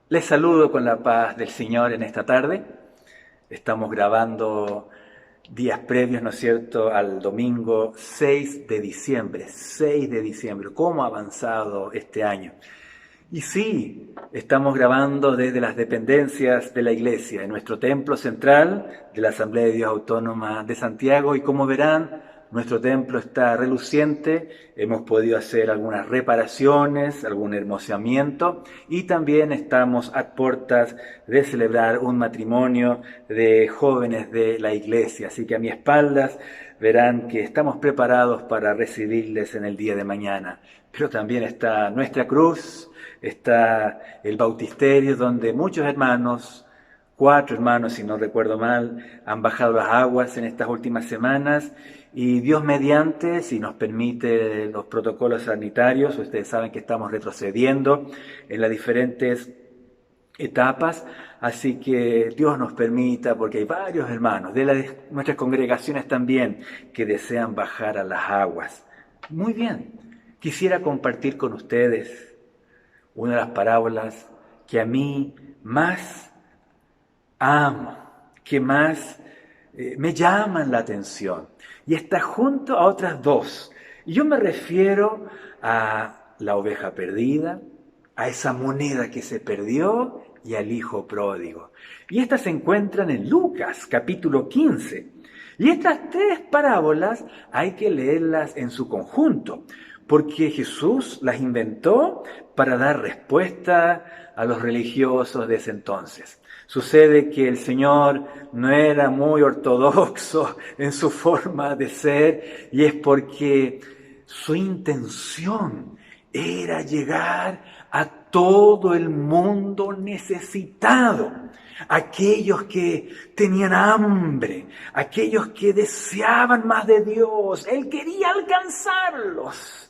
Les saludo con la paz del Señor en esta tarde. Estamos grabando días previos, ¿no es cierto?, al domingo 6 de diciembre. 6 de diciembre. ¿Cómo ha avanzado este año? Y sí, estamos grabando desde las dependencias de la iglesia, en nuestro templo central de la Asamblea de Dios Autónoma de Santiago. Y como verán, nuestro templo está reluciente, hemos podido hacer algunas reparaciones, algún hermoseamiento y también estamos a puertas de celebrar un matrimonio de jóvenes de la iglesia. Así que a mis espaldas verán que estamos preparados para recibirles en el día de mañana. Pero también está nuestra cruz, está el bautisterio donde muchos hermanos, 4 hermanos si no recuerdo mal, han bajado las aguas en estas últimas semanas y Dios mediante, si nos permite los protocolos sanitarios, ustedes saben que estamos retrocediendo en las diferentes etapas, así que Dios nos permita, porque hay varios hermanos de nuestras congregaciones también que desean bajar a las aguas. Muy bien, quisiera compartir con ustedes una de las parábolas que a mí más amo, que más me llaman la atención. Y está junto a otras dos. Y yo me refiero a la oveja perdida, a esa moneda que se perdió y al hijo pródigo. Y estas se encuentran en Lucas, capítulo 15. Y estas 3 parábolas hay que leerlas en su conjunto, porque Jesús las inventó para dar respuesta a los religiosos de ese entonces. Sucede que el Señor no era muy ortodoxo en su forma de ser y es porque su intención era llegar a todo el mundo necesitado, aquellos que tenían hambre, aquellos que deseaban más de Dios. Él quería alcanzarlos.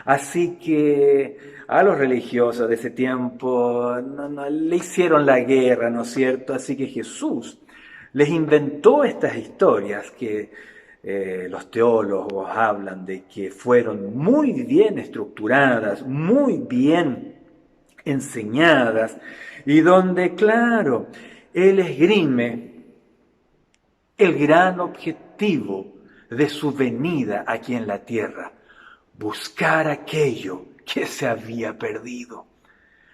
Así que a los religiosos de ese tiempo no le hicieron la guerra, ¿no es cierto? Así que Jesús les inventó estas historias que los teólogos hablan de que fueron muy bien estructuradas, muy bien enseñadas, y donde, claro, Él esgrime el gran objetivo de su venida aquí en la tierra: buscar aquello que se había perdido,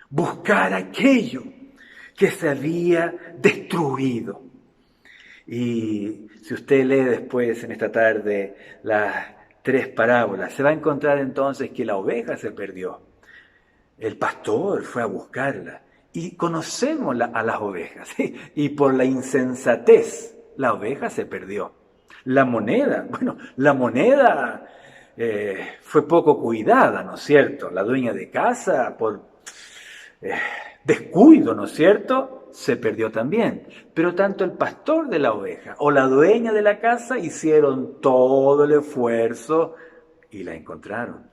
buscar aquello que se había destruido. Y si usted lee después en esta tarde las 3 parábolas, se va a encontrar entonces que la oveja se perdió. El pastor fue a buscarla y conocemos a las ovejas, ¿sí? Y por la insensatez la oveja se perdió. La moneda, la moneda fue poco cuidada, ¿no es cierto? La dueña de casa, por eh, descuido, ¿no es cierto?, se perdió también. Pero tanto el pastor de la oveja o la dueña de la casa hicieron todo el esfuerzo y la encontraron.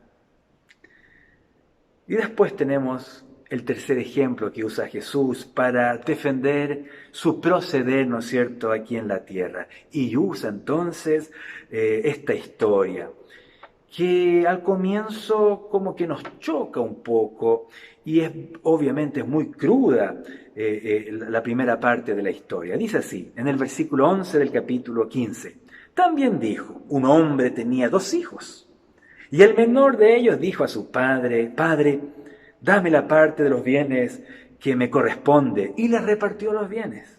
Y después tenemos el tercer ejemplo que usa Jesús para defender su proceder, ¿no es cierto?, aquí en la tierra. Y usa entonces esta historia, que al comienzo como que nos choca un poco y obviamente es muy cruda la primera parte de la historia. Dice así, en el versículo 11 del capítulo 15, también dijo: un hombre tenía 2 hijos. Y el menor de ellos dijo a su padre: Padre, dame la parte de los bienes que me corresponde. Y le repartió los bienes.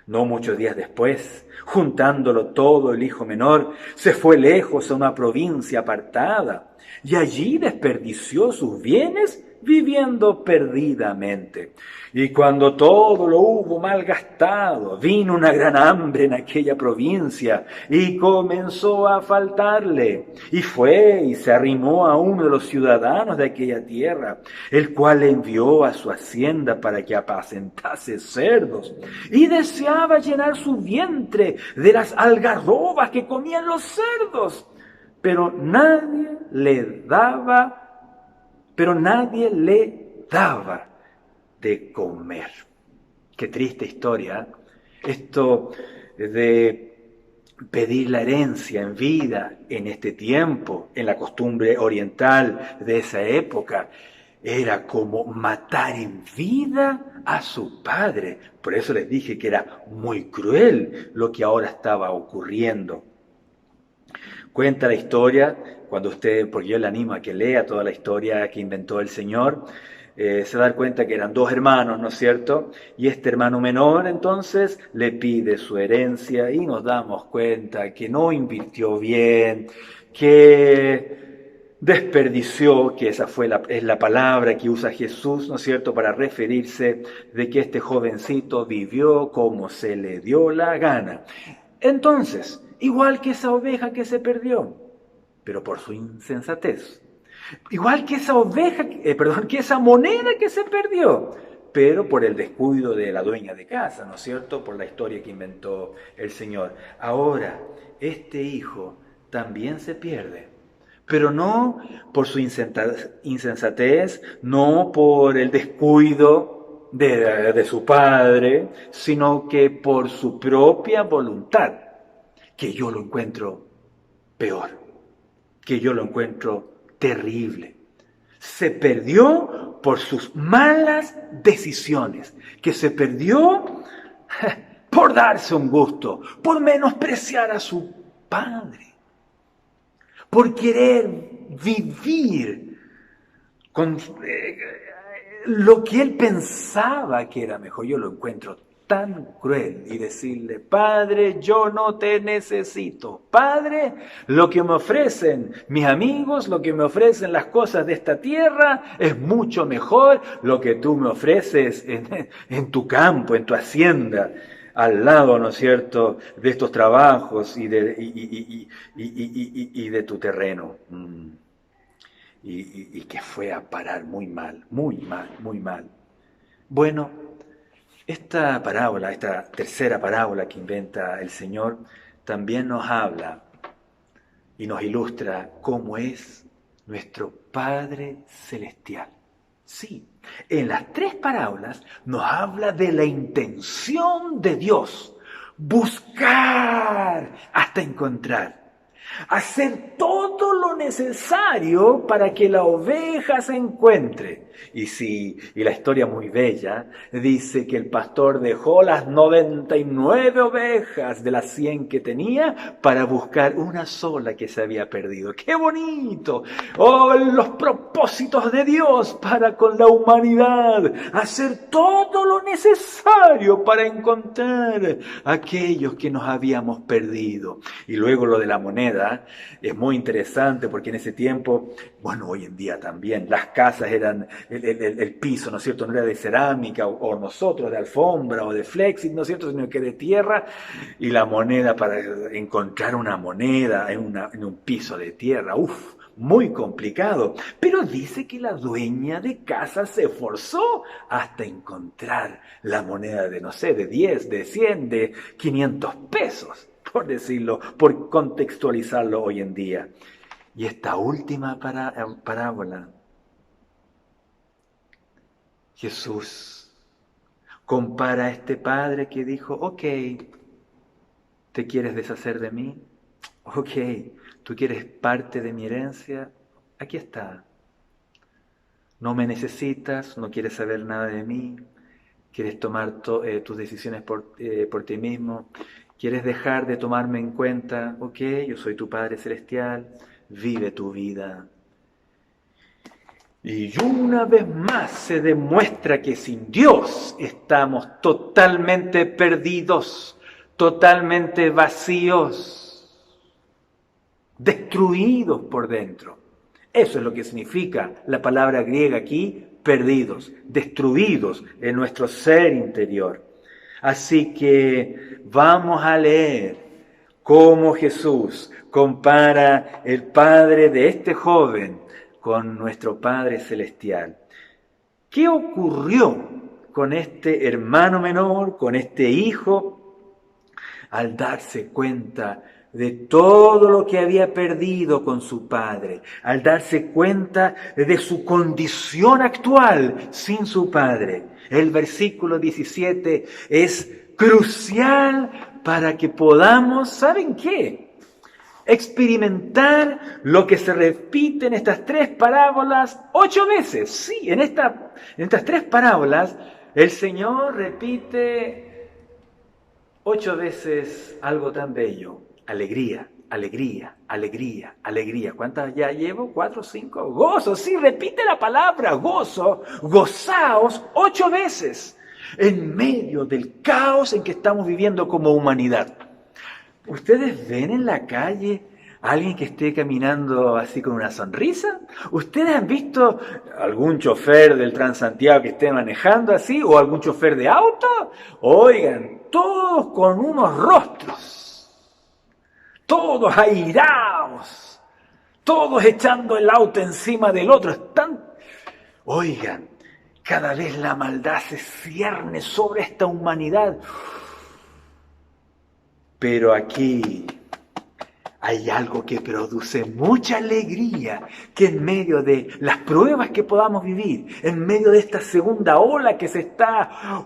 No muchos días después, juntándolo todo, el hijo menor se fue lejos a una provincia apartada y allí desperdició sus bienes viviendo perdidamente. Y cuando todo lo hubo malgastado, vino una gran hambre en aquella provincia y comenzó a faltarle. Y fue y se arrimó a uno de los ciudadanos de aquella tierra, el cual le envió a su hacienda para que apacentase cerdos. Y deseaba llenar su vientre de las algarrobas que comían los cerdos. Pero nadie le daba de comer. Qué triste historia, ¿eh? Esto de pedir la herencia en vida en este tiempo, en la costumbre oriental de esa época, era como matar en vida a su padre. Por eso les dije que era muy cruel lo que ahora estaba ocurriendo. Cuenta la historia, porque yo le animo a que lea toda la historia que inventó el Señor, se da cuenta que eran dos hermanos, ¿no es cierto? Y este hermano menor entonces le pide su herencia y nos damos cuenta que no invirtió bien, que desperdició, que esa es la palabra que usa Jesús, ¿no es cierto?, para referirse de que este jovencito vivió como se le dio la gana. Entonces, igual que esa oveja que se perdió, pero por su insensatez. Igual que que esa moneda que se perdió, pero por el descuido de la dueña de casa, ¿no es cierto?, por la historia que inventó el Señor. Ahora, este hijo también se pierde, pero no por su insensatez, no por el descuido de su padre, sino que por su propia voluntad, que yo lo encuentro peor, que yo lo encuentro terrible. Se perdió por sus malas decisiones, que se perdió por darse un gusto, por menospreciar a su padre, por querer vivir con lo que él pensaba que era mejor. Yo lo encuentro tan cruel y decirle: Padre, yo no te necesito. Padre, lo que me ofrecen mis amigos, lo que me ofrecen las cosas de esta tierra es mucho mejor lo que tú me ofreces en tu campo, en tu hacienda, al lado, ¿no es cierto?, de estos trabajos y de tu terreno. Y que fue a parar muy mal, muy mal, muy mal. Bueno, esta parábola, esta tercera parábola que inventa el Señor, también nos habla y nos ilustra cómo es nuestro Padre Celestial. Sí, en las tres parábolas nos habla de la intención de Dios: buscar hasta encontrar. Hacer todo lo necesario para que la oveja se encuentre. Y la historia muy bella dice que el pastor dejó las 99 ovejas de las 100 que tenía para buscar una sola que se había perdido. ¡Qué bonito! ¡Oh, los propósitos de Dios para con la humanidad! Hacer todo lo necesario para encontrar a aquellos que nos habíamos perdido. Y luego lo de la moneda es muy interesante, porque en ese tiempo, bueno, hoy en día también, las casas eran, el piso, ¿no es cierto?, no era de cerámica o nosotros de alfombra o de flexit, ¿no es cierto?, sino que de tierra, y la moneda, para encontrar una moneda en un piso de tierra, muy complicado. Pero dice que la dueña de casa se esforzó hasta encontrar la moneda de, no sé, de 10, de 100, de 500 pesos, por decirlo, por contextualizarlo hoy en día. Y esta última parábola, Jesús compara a este padre que dijo: ok, ¿te quieres deshacer de mí? Ok, ¿tú quieres parte de mi herencia? Aquí está. No me necesitas, no quieres saber nada de mí, quieres tomar tus decisiones por ti mismo, quieres dejar de tomarme en cuenta. Ok, yo soy tu Padre Celestial, vive tu vida. Y una vez más se demuestra que sin Dios estamos totalmente perdidos, totalmente vacíos, destruidos por dentro. Eso es lo que significa la palabra griega aquí: perdidos, destruidos en nuestro ser interior. Así que vamos a leer cómo Jesús compara el padre de este joven con nuestro Padre Celestial. ¿Qué ocurrió con este hermano menor, con este hijo, al darse cuenta de todo lo que había perdido con su padre, al darse cuenta de su condición actual sin su padre? El versículo 17 es crucial para que podamos, ¿saben qué?, experimentar lo que se repite en estas 3 parábolas 8 veces. Sí, en estas 3 parábolas el Señor repite 8 veces algo tan bello. Alegría, alegría, alegría, alegría. ¿Cuántas ya llevo? 4, 5. Gozo, sí, repite la palabra gozo, gozaos 8 veces en medio del caos en que estamos viviendo como humanidad. ¿Ustedes ven en la calle a alguien que esté caminando así con una sonrisa? ¿Ustedes han visto algún chofer del Transantiago que esté manejando así? ¿O algún chofer de auto? Oigan, todos con unos rostros, todos airados, todos echando el auto encima del otro. Oigan, cada vez la maldad se cierne sobre esta humanidad. Pero aquí hay algo que produce mucha alegría, que en medio de las pruebas que podamos vivir, en medio de esta segunda ola que se está,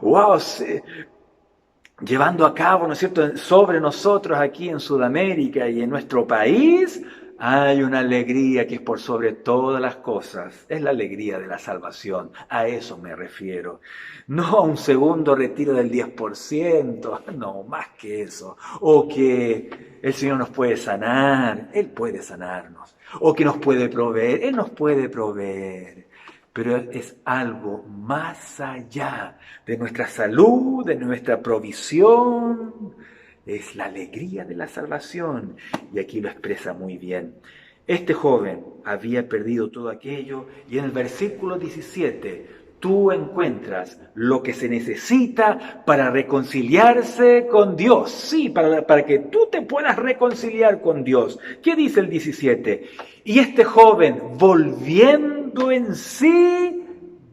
llevando a cabo, ¿no es cierto?, sobre nosotros aquí en Sudamérica y en nuestro país, hay una alegría que es por sobre todas las cosas. Es la alegría de la salvación. A eso me refiero. No a un segundo retiro del 10%. No, más que eso. O que el Señor nos puede sanar. Él puede sanarnos. O que nos puede proveer. Él nos puede proveer. Pero es algo más allá de nuestra salud, de nuestra provisión. Es la alegría de la salvación. Y aquí lo expresa muy bien. Este joven había perdido todo aquello y en el versículo 17 tú encuentras lo que se necesita para reconciliarse con Dios. Sí, para que tú te puedas reconciliar con Dios. ¿Qué dice el 17? Y este joven, volviendo en sí,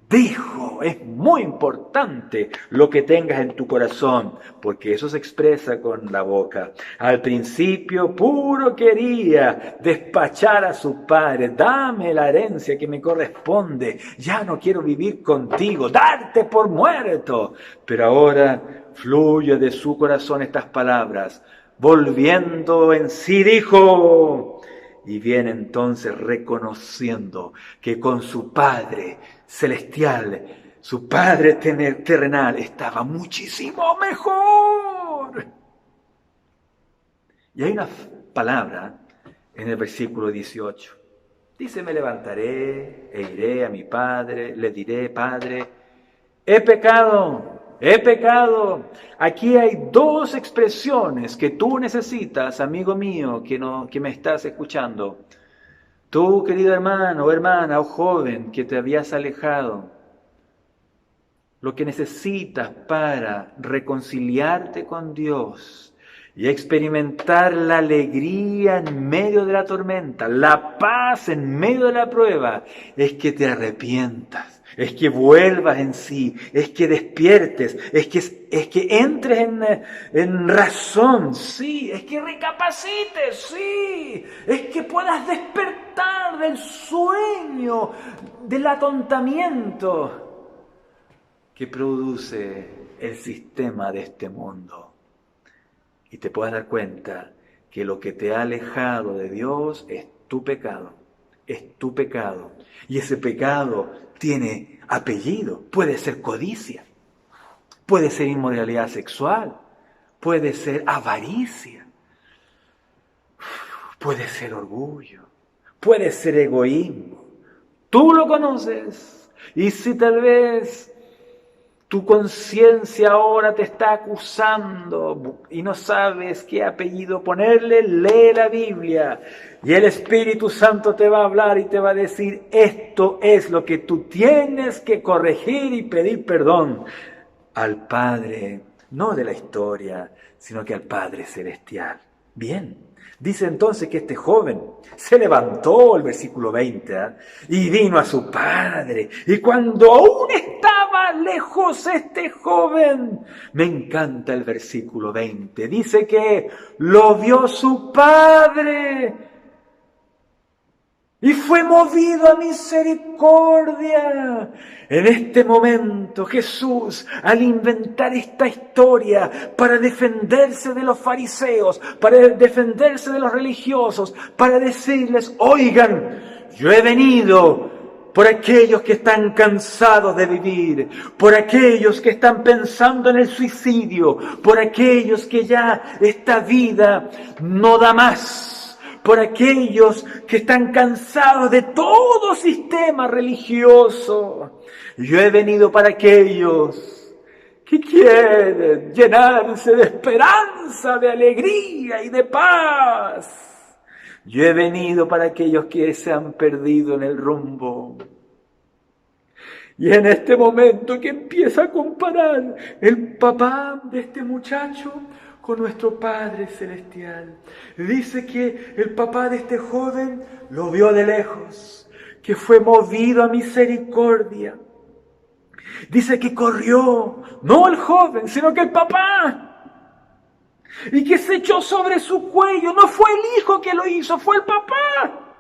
dijo, es muy importante lo que tengas en tu corazón, porque eso se expresa con la boca. Al principio puro quería despachar a su padre, dame la herencia que me corresponde, ya no quiero vivir contigo, darte por muerto. Pero ahora fluye de su corazón estas palabras, volviendo en sí dijo, y viene entonces reconociendo que con su Padre celestial, su Padre terrenal, estaba muchísimo mejor. Y hay una palabra en el versículo 18. Dice, me levantaré e iré a mi Padre, le diré, Padre, he pecado. He pecado. Aquí hay 2 expresiones que tú necesitas, amigo mío, que me estás escuchando. Tú, querido hermano o hermana o joven que te habías alejado, lo que necesitas para reconciliarte con Dios y experimentar la alegría en medio de la tormenta, la paz en medio de la prueba, es que te arrepientas. Es que vuelvas en sí, es que despiertes, es que entres en razón, sí, es que recapacites, sí, es que puedas despertar del sueño, del atontamiento que produce el sistema de este mundo. Y te puedas dar cuenta que lo que te ha alejado de Dios es tu pecado, y ese pecado tiene apellido, puede ser codicia, puede ser inmoralidad sexual, puede ser avaricia, puede ser orgullo, puede ser egoísmo. Tú lo conoces y si tal vez tu conciencia ahora te está acusando y no sabes qué apellido ponerle, lee la Biblia y el Espíritu Santo te va a hablar y te va a decir, esto es lo que tú tienes que corregir y pedir perdón al Padre, no de la historia, sino que al Padre Celestial. Bien, dice entonces que este joven se levantó, el versículo 20, y vino a su padre. Y cuando aún estaba lejos este joven, me encanta el versículo 20, dice que lo vio su padre Y fue movido a misericordia. En este momento Jesús, al inventar esta historia para defenderse de los fariseos, para defenderse de los religiosos, para decirles, oigan, yo he venido por aquellos que están cansados de vivir, por aquellos que están pensando en el suicidio, por aquellos que ya esta vida no da más, por aquellos que están cansados de todo sistema religioso. Yo he venido para aquellos que quieren llenarse de esperanza, de alegría y de paz. Yo he venido para aquellos que se han perdido en el rumbo. Y en este momento que empieza a comparar el papá de este muchacho con nuestro Padre Celestial. Dice que el papá de este joven lo vio de lejos, que fue movido a misericordia. Dice que corrió, no el joven, sino que el papá. Y que se echó sobre su cuello. No fue el hijo que lo hizo, fue el papá.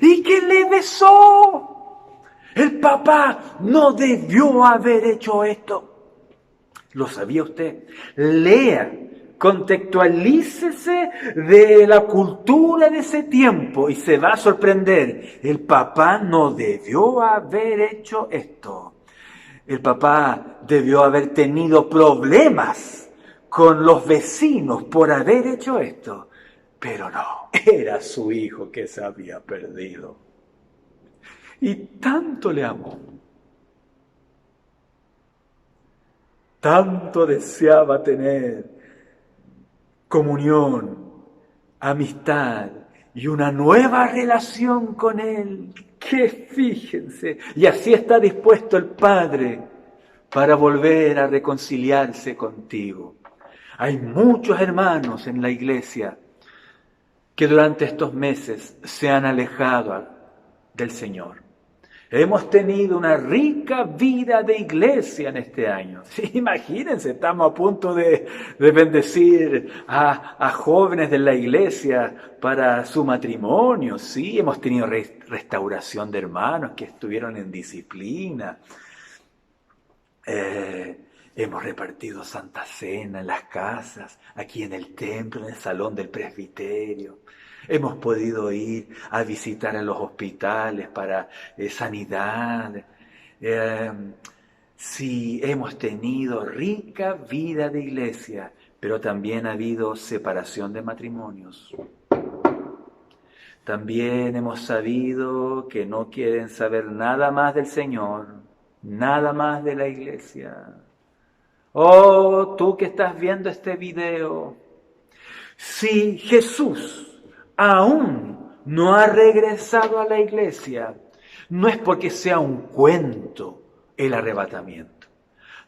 Y que le besó. El papá no debió haber hecho esto. ¿Lo sabía usted? Lea, contextualícese de la cultura de ese tiempo y se va a sorprender. El papá no debió haber hecho esto. El papá debió haber tenido problemas con los vecinos por haber hecho esto. Pero no, era su hijo que se había perdido. Y tanto le amó. Tanto deseaba tener comunión, amistad y una nueva relación con Él. Que fíjense, y así está dispuesto el Padre para volver a reconciliarse contigo. Hay muchos hermanos en la iglesia que durante estos meses se han alejado del Señor. Hemos tenido una rica vida de iglesia en este año. Sí, imagínense, estamos a punto de bendecir a jóvenes de la iglesia para su matrimonio. Sí, hemos tenido restauración de hermanos que estuvieron en disciplina. Hemos repartido Santa Cena en las casas, aquí en el templo, en el salón del presbiterio. Hemos podido ir a visitar a los hospitales para sanidad. Sí, hemos tenido rica vida de iglesia, pero también ha habido separación de matrimonios. También hemos sabido que no quieren saber nada más del Señor, nada más de la iglesia. Oh, tú que estás viendo este video, si Jesús aún no ha regresado a la iglesia, no es porque sea un cuento el arrebatamiento.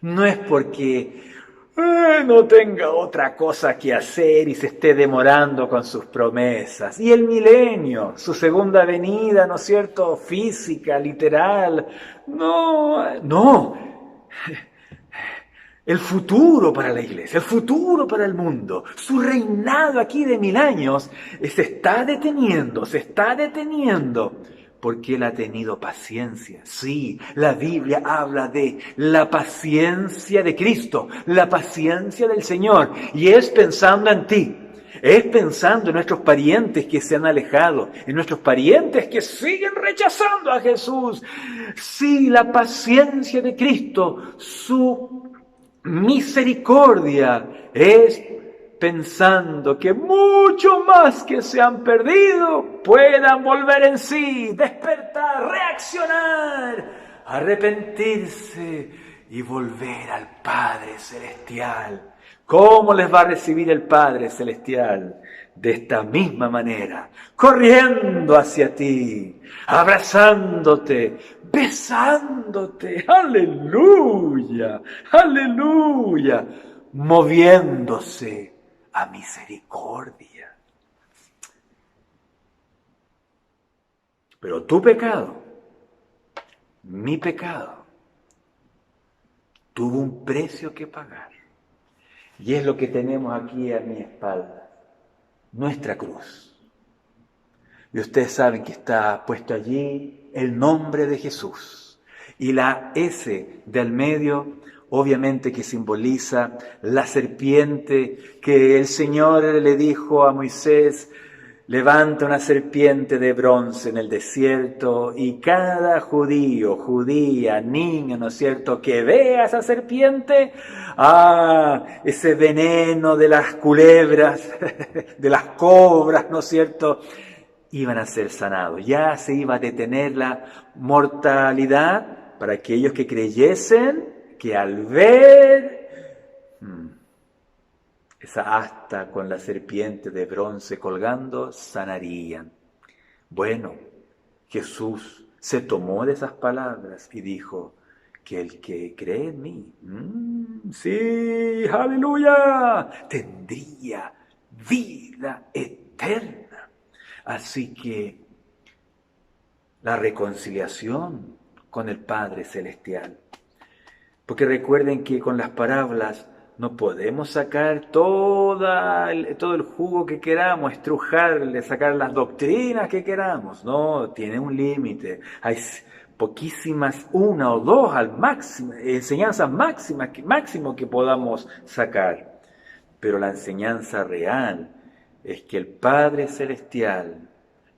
No es porque no tenga otra cosa que hacer y se esté demorando con sus promesas. Y el milenio, su segunda venida, ¿no es cierto?, física, literal. No. El futuro para la iglesia, el futuro para el mundo, su reinado aquí de 1000 años, se está deteniendo, porque Él ha tenido paciencia. Sí, la Biblia habla de la paciencia de Cristo, la paciencia del Señor, y es pensando en ti. Es pensando en nuestros parientes que se han alejado, en nuestros parientes que siguen rechazando a Jesús. Sí, la paciencia de Cristo, su misericordia es pensando que mucho más que se han perdido puedan volver en sí, despertar, reaccionar, arrepentirse y volver al Padre Celestial. ¿Cómo les va a recibir el Padre Celestial? De esta misma manera, corriendo hacia ti, abrazándote, besándote, aleluya, aleluya, moviéndose a misericordia. Pero tu pecado, mi pecado, tuvo un precio que pagar. Y es lo que tenemos aquí a mi espalda, nuestra cruz. Y ustedes saben que está puesto allí el nombre de Jesús. Y la S del medio, obviamente que simboliza la serpiente que el Señor le dijo a Moisés: levanta una serpiente de bronce en el desierto y cada judío, judía, niño, ¿no es cierto?, que vea esa serpiente, ese veneno de las culebras, de las cobras, ¿no es cierto?, iban a ser sanados. Ya se iba a detener la mortalidad para aquellos que creyesen que al ver esa asta con la serpiente de bronce colgando, sanarían. Bueno, Jesús se tomó de esas palabras y dijo que el que cree en mí, sí, aleluya, tendría vida eterna. Así que la reconciliación con el Padre Celestial. Porque recuerden que con las parábolas no podemos sacar todo el jugo que queramos, estrujarle, sacar las doctrinas que queramos. No, tiene un límite. Hay poquísimas, una o dos al máximo, enseñanzas máximo que podamos sacar. Pero la enseñanza real es que el Padre Celestial,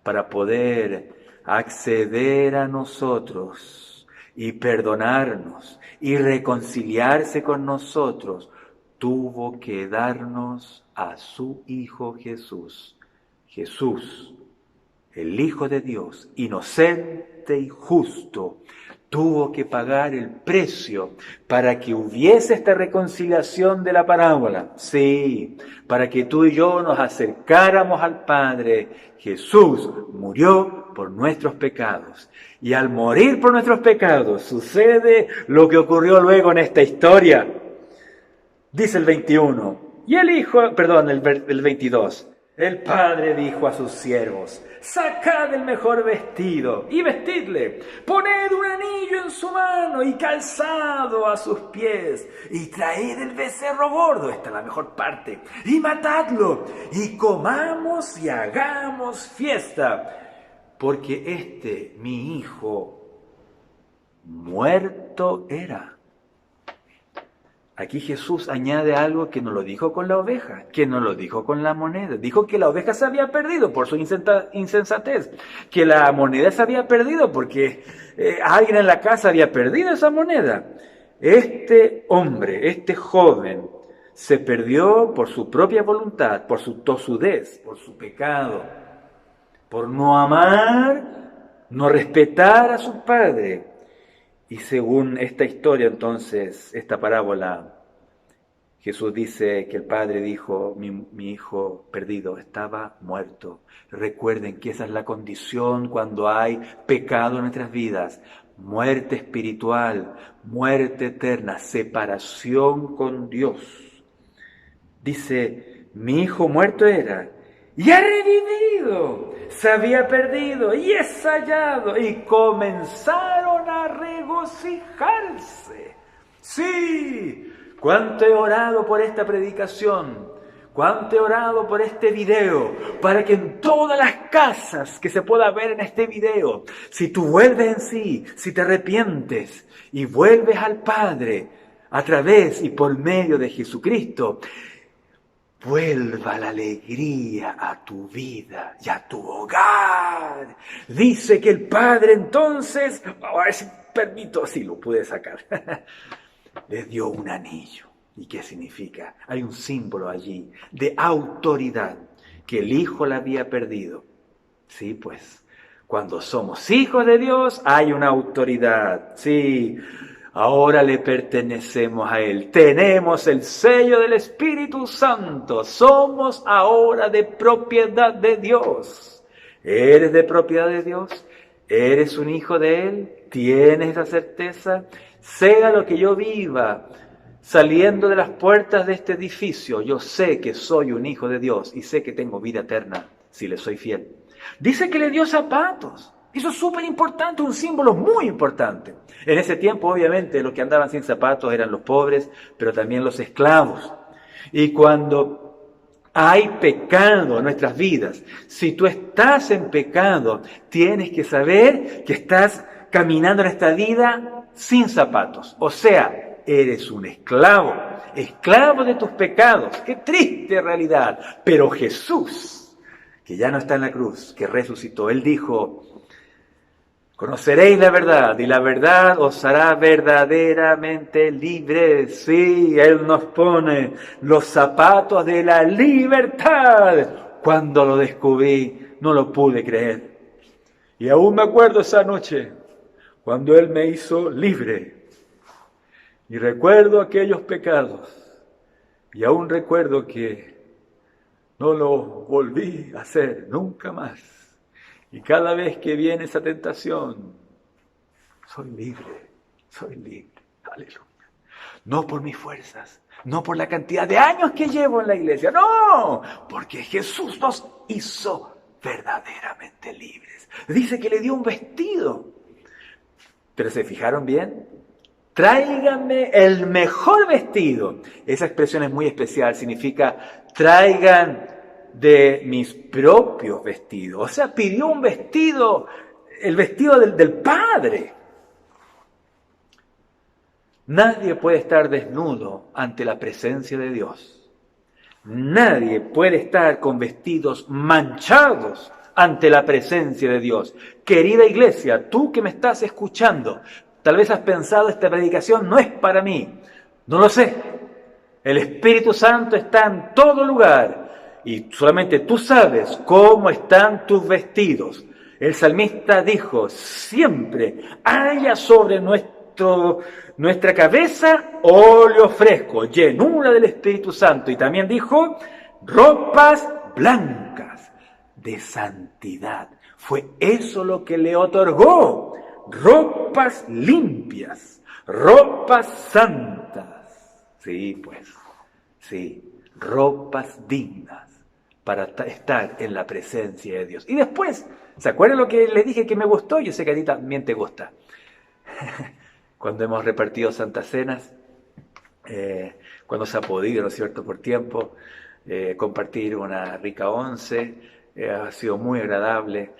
para poder acceder a nosotros y perdonarnos y reconciliarse con nosotros, tuvo que darnos a su Hijo Jesús. Jesús, el Hijo de Dios, inocente y justo, tuvo que pagar el precio para que hubiese esta reconciliación de la parábola. Sí, para que tú y yo nos acercáramos al Padre. Jesús murió por nuestros pecados. Y al morir por nuestros pecados sucede lo que ocurrió luego en esta historia. Dice el 21, el 22. El padre dijo a sus siervos: sacad el mejor vestido y vestidle, poned un anillo en su mano y calzado a sus pies, y traed el becerro gordo, esta es la mejor parte, y matadlo, y comamos y hagamos fiesta, porque mi hijo muerto era. Aquí Jesús añade algo que no lo dijo con la oveja, que no lo dijo con la moneda. Dijo que la oveja se había perdido por su insensatez, que la moneda se había perdido porque alguien en la casa había perdido esa moneda. Este hombre, este joven, se perdió por su propia voluntad, por su tosudez, por su pecado, por no amar, no respetar a su padre. Y según esta historia, entonces, esta parábola, Jesús dice que el Padre dijo: mi hijo perdido estaba muerto. Recuerden que esa es la condición cuando hay pecado en nuestras vidas. Muerte espiritual, muerte eterna, separación con Dios. Dice: mi hijo muerto era y ha revivido, se había perdido y es hallado, y comenzaron a regocijarse. Sí, cuánto he orado por esta predicación, cuánto he orado por este video, para que en todas las casas que se pueda ver en este video, si tú vuelves en sí, si te arrepientes y vuelves al Padre a través y por medio de Jesucristo, vuelva la alegría a tu vida y a tu hogar. Dice que el Padre entonces, a ver si permito, si lo pude sacar, les dio un anillo. ¿Y qué significa? Hay un símbolo allí de autoridad que el Hijo la había perdido. Sí, pues, cuando somos hijos de Dios hay una autoridad. Sí, ahora le pertenecemos a Él. Tenemos el sello del Espíritu Santo. Somos ahora de propiedad de Dios. ¿Eres de propiedad de Dios? ¿Eres un hijo de Él? ¿Tienes esa certeza? Sea lo que yo viva saliendo de las puertas de este edificio, yo sé que soy un hijo de Dios y sé que tengo vida eterna si le soy fiel. Dice que le dio zapatos. Eso es súper importante, un símbolo muy importante. En ese tiempo, obviamente, los que andaban sin zapatos eran los pobres, pero también los esclavos. Y cuando Hay pecado en nuestras vidas. Si tú estás en pecado, tienes que saber que estás caminando en esta vida sin zapatos. O sea, eres un esclavo, esclavo de tus pecados. Qué triste realidad. Pero Jesús, que ya no está en la cruz, que resucitó, Él dijo: conoceréis la verdad y la verdad os hará verdaderamente libres. Sí, Él nos pone los zapatos de la libertad. Cuando lo descubrí, no lo pude creer. Y aún me acuerdo esa noche, cuando Él me hizo libre. Y recuerdo aquellos pecados. Y aún recuerdo que no lo volví a hacer nunca más. Y cada vez que viene esa tentación, soy libre, soy libre. Aleluya. No por mis fuerzas, no por la cantidad de años que llevo en la iglesia, no, porque Jesús nos hizo verdaderamente libres. Dice que le dio un vestido. Pero ¿se fijaron bien? Tráiganme el mejor vestido. Esa expresión es muy especial, significa traigan de mis propios vestidos. O sea, pidió un vestido, el vestido del Padre. Nadie puede estar desnudo ante la presencia de Dios. Nadie puede estar con vestidos manchados ante la presencia de Dios. Querida iglesia, tú que me estás escuchando, tal vez has pensado: esta predicación no es para mí. No lo sé. El Espíritu Santo está en todo lugar y solamente tú sabes cómo están tus vestidos. El salmista dijo: siempre haya sobre nuestra cabeza óleo fresco, llenura del Espíritu Santo. Y también dijo: ropas blancas de santidad. Fue eso lo que le otorgó. Ropas limpias, ropas santas. Sí, pues, sí, ropas dignas para estar en la presencia de Dios. Y después, ¿se acuerdan lo que les dije que me gustó? Yo sé que a ti también te gusta. Cuando hemos repartido santas cenas, cuando se ha podido, ¿no es cierto?, por tiempo, compartir una rica once, ha sido muy agradable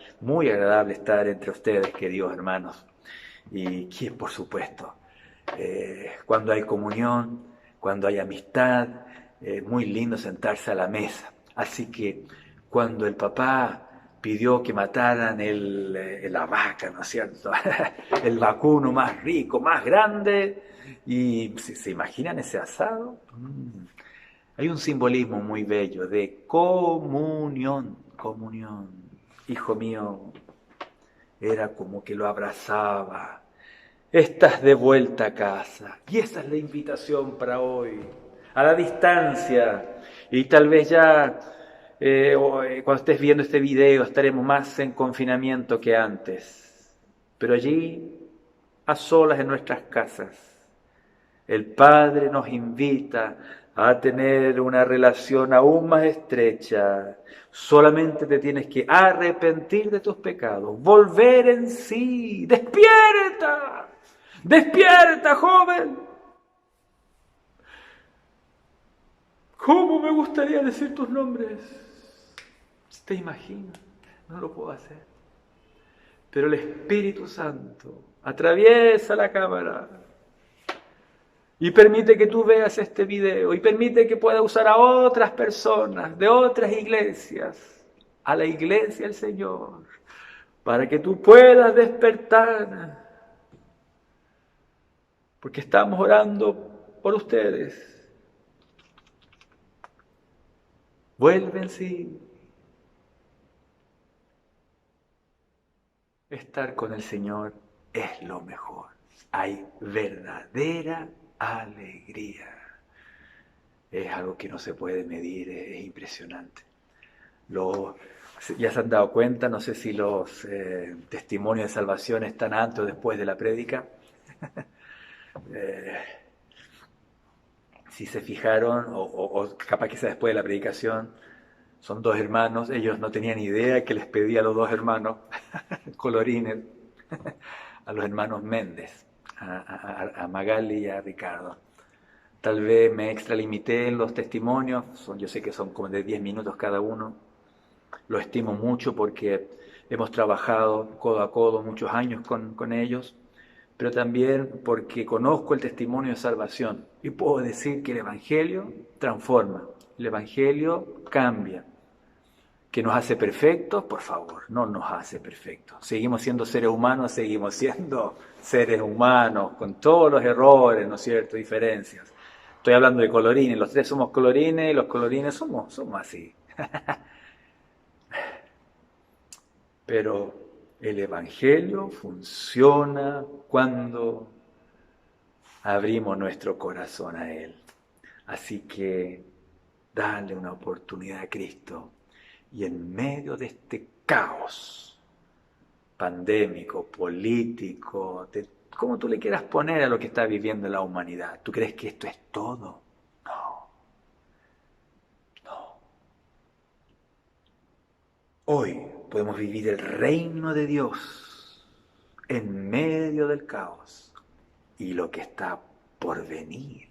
estar entre ustedes, queridos hermanos. Y que, por supuesto, cuando hay comunión, cuando hay amistad, muy lindo sentarse a la mesa. Así que cuando el papá pidió que mataran la vaca, ¿no es cierto? El vacuno más rico, más grande. Y ¿se imaginan ese asado? Hay un simbolismo muy bello de comunión. Hijo mío, era como que lo abrazaba. Estás de vuelta a casa. Y esa es la invitación para hoy. A la distancia. Y tal vez ya cuando estés viendo este video estaremos más en confinamiento que antes. Pero allí, a solas en nuestras casas, el Padre nos invita a tener una relación aún más estrecha. Solamente te tienes que arrepentir de tus pecados, volver en sí. ¡Despierta! ¡Despierta, joven! ¿Cómo me gustaría decir tus nombres? ¿Te imaginas? No lo puedo hacer. Pero el Espíritu Santo atraviesa la cámara y permite que tú veas este video y permite que pueda usar a otras personas de otras iglesias, a la iglesia del Señor, para que tú puedas despertar. Porque estamos orando por ustedes. Vuelven, sí. Estar con el Señor es lo mejor. Hay verdadera alegría. Es algo que no se puede medir, es impresionante. Ya se han dado cuenta, no sé si los testimonios de salvación están antes o después de la prédica. Si se fijaron, o capaz que sea después de la predicación, son dos hermanos. Ellos no tenían idea que les pedí a los dos hermanos colorines, a los hermanos Méndez, a Magali y a Ricardo. Tal vez me extralimité en los testimonios, yo sé que son como de 10 minutos cada uno. Lo estimo mucho porque hemos trabajado codo a codo muchos años con ellos, pero también porque conozco el testimonio de salvación y puedo decir que el Evangelio transforma, el Evangelio cambia. ¿Que nos hace perfectos? Por favor, no nos hace perfectos. Seguimos siendo seres humanos, seguimos siendo seres humanos, con todos los errores, ¿no es cierto?, diferencias. Estoy hablando de colorines, los tres somos colorines y los colorines somos así. Pero el Evangelio funciona cuando abrimos nuestro corazón a Él. Así que dale una oportunidad a Cristo. Y en medio de este caos pandémico, político, como tú le quieras poner a lo que está viviendo la humanidad, ¿tú crees que esto es todo? No, no. Hoy podemos vivir el reino de Dios en medio del caos y lo que está por venir,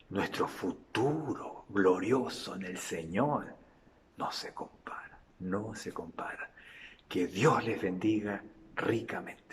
nuestro futuro glorioso en el Señor, no se compara, no se compara. Que Dios les bendiga ricamente.